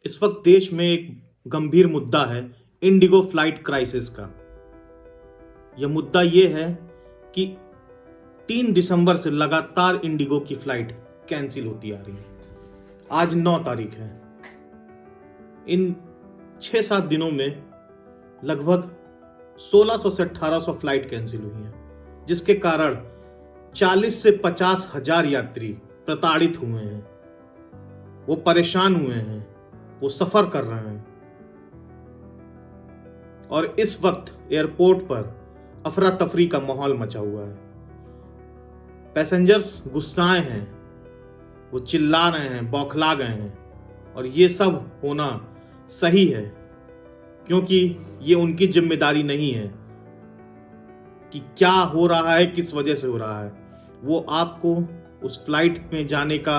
इस वक्त देश में एक गंभीर मुद्दा है इंडिगो फ्लाइट क्राइसिस का। यह मुद्दा यह है कि 3 दिसंबर से लगातार इंडिगो की फ्लाइट कैंसिल होती आ रही है। आज 9 तारीख है। इन 6-7 दिनों में लगभग 1600 से 1800 फ्लाइट कैंसिल हुई हैं, जिसके कारण 40 से 50 हजार यात्री प्रताड़ित हुए हैं। वो परेशान हुए हैं, वो सफर कर रहे हैं और इस वक्त एयरपोर्ट पर अफरा तफरी का माहौल मचा हुआ है। पैसेंजर्स गुस्साए हैं, वो चिल्ला रहे हैं, बौखला गए हैं और ये सब होना सही है, क्योंकि ये उनकी जिम्मेदारी नहीं है कि क्या हो रहा है, किस वजह से हो रहा है। वो आपको उस फ्लाइट में जाने का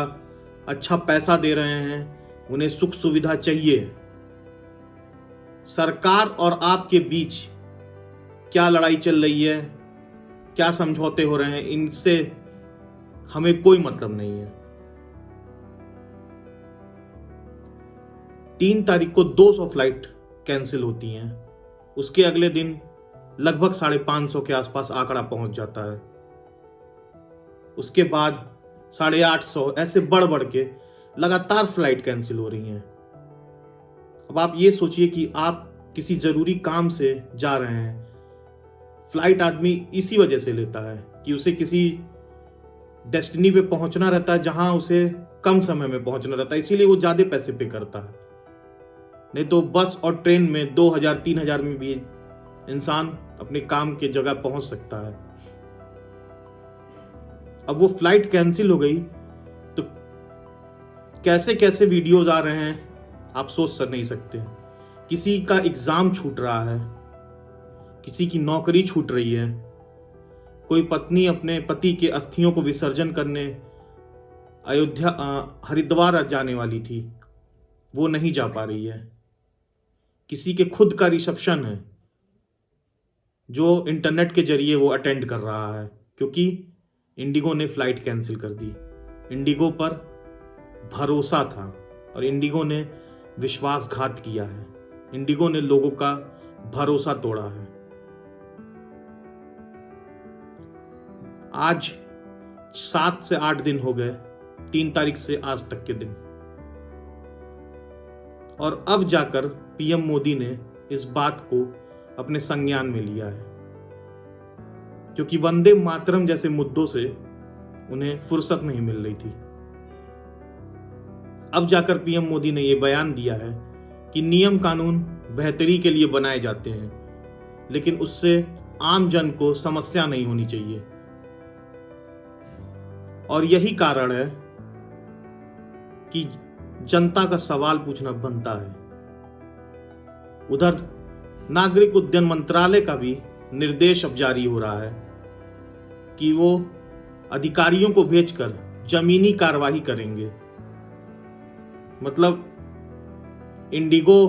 अच्छा पैसा दे रहे हैं, उन्हें सुख सुविधा चाहिए। सरकार और आपके बीच क्या लड़ाई चल रही है, क्या समझौते हो रहे हैं, इनसे हमें कोई मतलब नहीं है। 3 तारीख को 200 फ्लाइट कैंसिल होती हैं, उसके अगले दिन लगभग 550 के आसपास आंकड़ा पहुंच जाता है। उसके बाद 850, ऐसे बढ़ बढ़ के लगातार फ्लाइट कैंसिल हो रही हैं। अब आप ये सोचिए कि आप किसी जरूरी काम से जा रहे हैं। फ्लाइट आदमी इसी वजह से लेता है कि उसे किसी डेस्टिनी पे पहुंचना रहता है जहां उसे कम समय में पहुंचना रहता है, इसीलिए वो ज्यादा पैसे पे करता है। नहीं तो बस और ट्रेन में 2000-3000 में भी इंसान अपने काम के जगह पहुंच सकता है। अब वो फ्लाइट कैंसिल हो गई तो कैसे कैसे वीडियोस आ रहे हैं आप सोच नहीं सकते। किसी का एग्जाम छूट रहा है, किसी की नौकरी छूट रही है, कोई पत्नी अपने पति के अस्थियों को विसर्जन करने अयोध्या हरिद्वार जाने वाली थी, वो नहीं जा पा रही है। किसी के खुद का रिसेप्शन है जो इंटरनेट के जरिए वो अटेंड कर रहा है, क्योंकि इंडिगो ने फ्लाइट कैंसिल कर दी। इंडिगो पर भरोसा था और इंडिगो ने विश्वासघात किया है। इंडिगो ने लोगों का भरोसा तोड़ा है। आज 7 से 8 दिन हो गए, 3 तारीख से आज तक के दिन, और अब जाकर पीएम मोदी ने इस बात को अपने संज्ञान में लिया है, क्योंकि वंदे मातरम जैसे मुद्दों से उन्हें फुर्सत नहीं मिल रही थी। अब जाकर पीएम मोदी ने यह बयान दिया है कि नियम कानून बेहतरी के लिए बनाए जाते हैं, लेकिन उससे आम जन को समस्या नहीं होनी चाहिए। और यही कारण है कि जनता का सवाल पूछना बनता है। उधर नागरिक उड्डयन मंत्रालय का भी निर्देश अब जारी हो रहा है कि वो अधिकारियों को भेजकर जमीनी कार्रवाई करेंगे। मतलब इंडिगो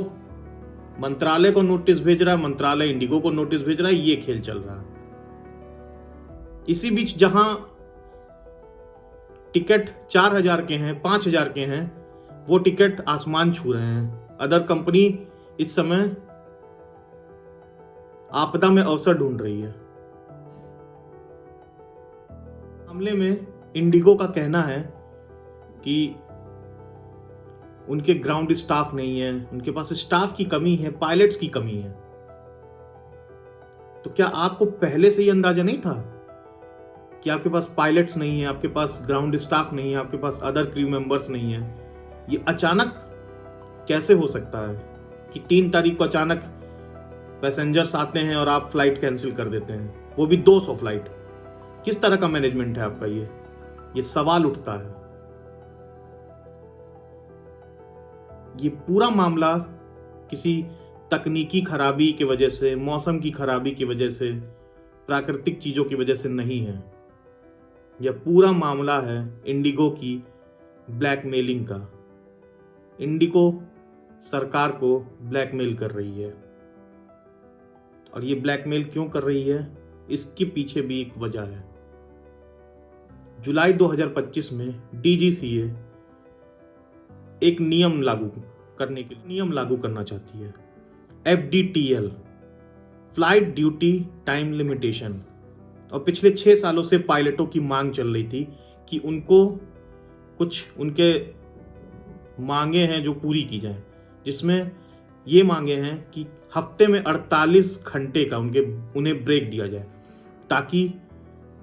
मंत्रालय को नोटिस भेज रहा है, मंत्रालय इंडिगो को नोटिस भेज रहा है, ये खेल चल रहा है। इसी बीच जहां टिकट 4000 के हैं, 5000 के हैं, वो टिकट आसमान छू रहे हैं। अदर कंपनी इस समय आपदा में अवसर ढूंढ रही है। मामले में इंडिगो का कहना है कि उनके ग्राउंड स्टाफ नहीं है, उनके पास स्टाफ की कमी है, पायलट्स की कमी है। तो क्या आपको पहले से ही अंदाजा नहीं था कि आपके पास पायलट्स नहीं है, आपके पास ग्राउंड स्टाफ नहीं है, आपके पास अदर क्रू मेंबर्स नहीं है? ये अचानक कैसे हो सकता है कि 3 तारीख को अचानक पैसेंजर्स आते हैं और आप फ्लाइट कैंसिल कर देते हैं, वो भी 200 फ्लाइट? किस तरह का मैनेजमेंट है आपका? ये सवाल उठता है। ये पूरा मामला किसी तकनीकी खराबी की वजह से, मौसम की खराबी की वजह से, प्राकृतिक चीजों की वजह से नहीं है। यह पूरा मामला है इंडिगो की ब्लैकमेलिंग का। इंडिगो सरकार को ब्लैकमेल कर रही है, और ये ब्लैकमेल क्यों कर रही है, इसके पीछे भी एक वजह है। जुलाई 2025 में डीजीसीए एक नियम लागू करने के लिए नियम लागू करना चाहती है। FDTL, flight duty time limitation. और पिछले 6 सालों से पायलटों की मांग चल रही थी कि उनको कुछ उनके मांगे हैं जो पूरी की जाए, जिसमें ये मांगे हैं कि हफ्ते में 48 घंटे का उन्हें ब्रेक दिया जाए ताकि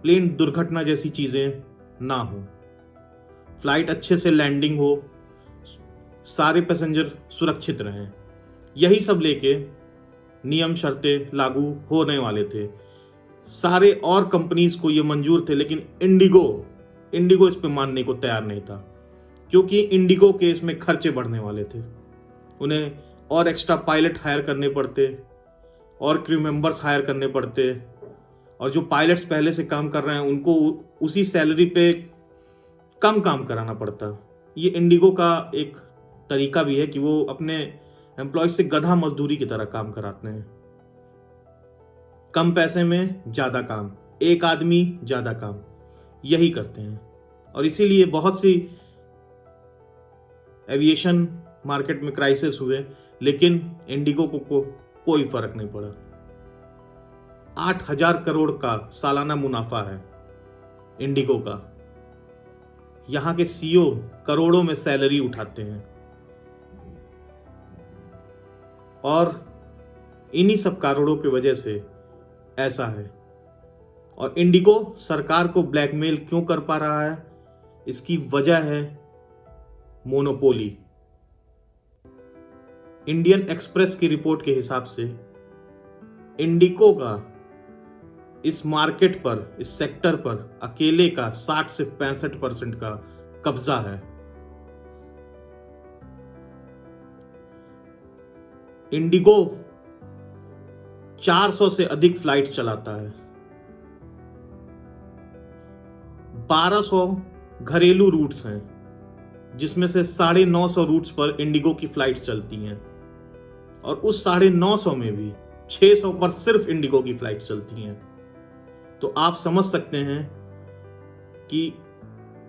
प्लेन दुर्घटना जैसी चीज़ें ना हो, फ्लाइट अच्छे से लैंडिंग हो, सारे पैसेंजर सुरक्षित रहें। यही सब लेके नियम शर्तें लागू होने वाले थे। सारे और कंपनीज को ये मंजूर थे, लेकिन इंडिगो इस पे मानने को तैयार नहीं था, क्योंकि इंडिगो के इसमें खर्चे बढ़ने वाले थे। उन्हें और एक्स्ट्रा पायलट हायर करने पड़ते और क्रू मेंबर्स हायर करने पड़ते, और जो पायलट्स पहले से काम कर रहे हैं उनको उसी सैलरी पे कम काम कराना पड़ता। ये इंडिगो का एक तरीका भी है कि वो अपने एम्प्लॉय से गधा मजदूरी की तरह काम कराते हैं। कम पैसे में ज़्यादा काम, एक आदमी ज़्यादा काम, यही करते हैं। और इसीलिए बहुत सी एविएशन मार्केट में क्राइसिस हुए, लेकिन इंडिगो को कोई फर्क नहीं पड़ा। 8,000 करोड़ का सालाना मुनाफा है इंडिगो का। यहां के CEO करोड़ों में सैलरी उठाते हैं, और इन्हीं सब कारणों की वजह से ऐसा है। और इंडिगो सरकार को ब्लैकमेल क्यों कर पा रहा है, इसकी वजह है मोनोपोली। इंडियन एक्सप्रेस की रिपोर्ट के हिसाब से इंडिगो का इस मार्केट पर, इस सेक्टर पर अकेले का 60 से 65% का कब्जा है। इंडिगो 400 से अधिक फ्लाइट चलाता है। 1200 घरेलू रूट्स हैं, जिसमें से 950 रूट्स पर इंडिगो की फ्लाइट्स चलती हैं, और उस 950 में भी 600 पर सिर्फ इंडिगो की फ्लाइट्स चलती हैं। तो आप समझ सकते हैं कि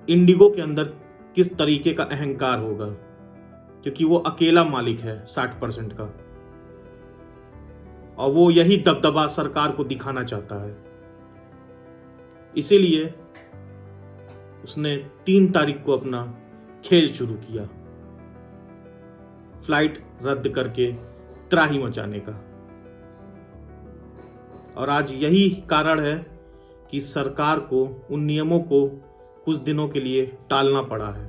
इंडिगो के अंदर किस तरीके का अहंकार होगा, क्योंकि वो अकेला मालिक है 60% का, और वो यही दबदबा सरकार को दिखाना चाहता है। इसीलिए उसने 3 तारीख को अपना खेल शुरू किया, फ्लाइट रद्द करके त्राही मचाने का। और आज यही कारण है कि सरकार को उन नियमों को कुछ दिनों के लिए टालना पड़ा है,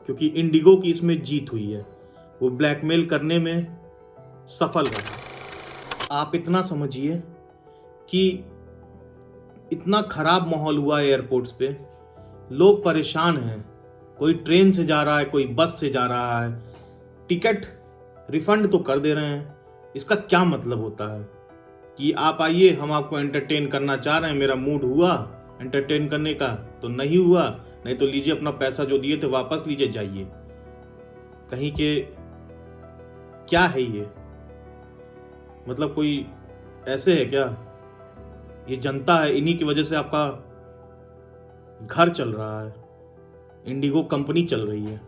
क्योंकि इंडिगो की इसमें जीत हुई है, वो ब्लैकमेल करने में सफल रहा। आप इतना समझिए कि इतना खराब माहौल हुआ है एयरपोर्ट्स पे, लोग परेशान हैं। कोई ट्रेन से जा रहा है, कोई बस से जा रहा है, टिकट रिफंड तो कर दे रहे हैं। इसका क्या मतलब होता है कि आप आइए, हम आपको एंटरटेन करना चाह रहे हैं, मेरा मूड हुआ एंटरटेन करने का तो नहीं हुआ, नहीं तो लीजिए अपना पैसा जो दिए थे वापस लीजिए, जाइए। कहीं के क्या है ये? मतलब कोई ऐसे है क्या? ये जनता है, इन्हीं की वजह से आपका घर चल रहा है, इंडिगो कंपनी चल रही है।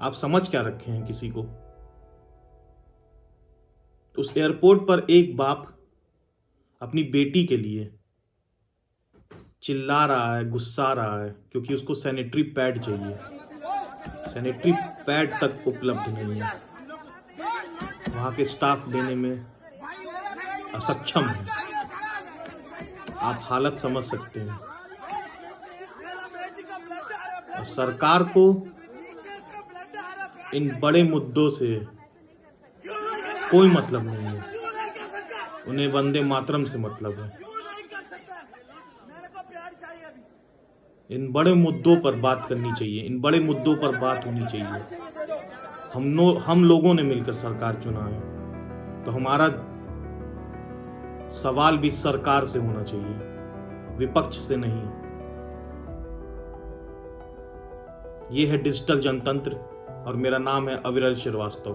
आप समझ क्या रखे हैं किसी को? उस एयरपोर्ट पर एक बाप अपनी बेटी के लिए चिल्ला रहा है, गुस्सा रहा है, क्योंकि उसको सैनिटरी पैड चाहिए। सैनिटरी पैड तक उपलब्ध नहीं है, वहां के स्टाफ देने में असक्षम है। आप हालत समझ सकते हैं। और सरकार को इन बड़े मुद्दों से कोई मतलब नहीं है, उन्हें वंदे मातरम से मतलब है। इन बड़े मुद्दों पर बात करनी चाहिए, इन बड़े मुद्दों पर बात होनी चाहिए। हम लोगों ने मिलकर सरकार चुना है, तो हमारा सवाल भी सरकार से होना चाहिए, विपक्ष से नहीं। ये है डिजिटल जनतंत्र, और मेरा नाम है अविरल श्रीवास्तव।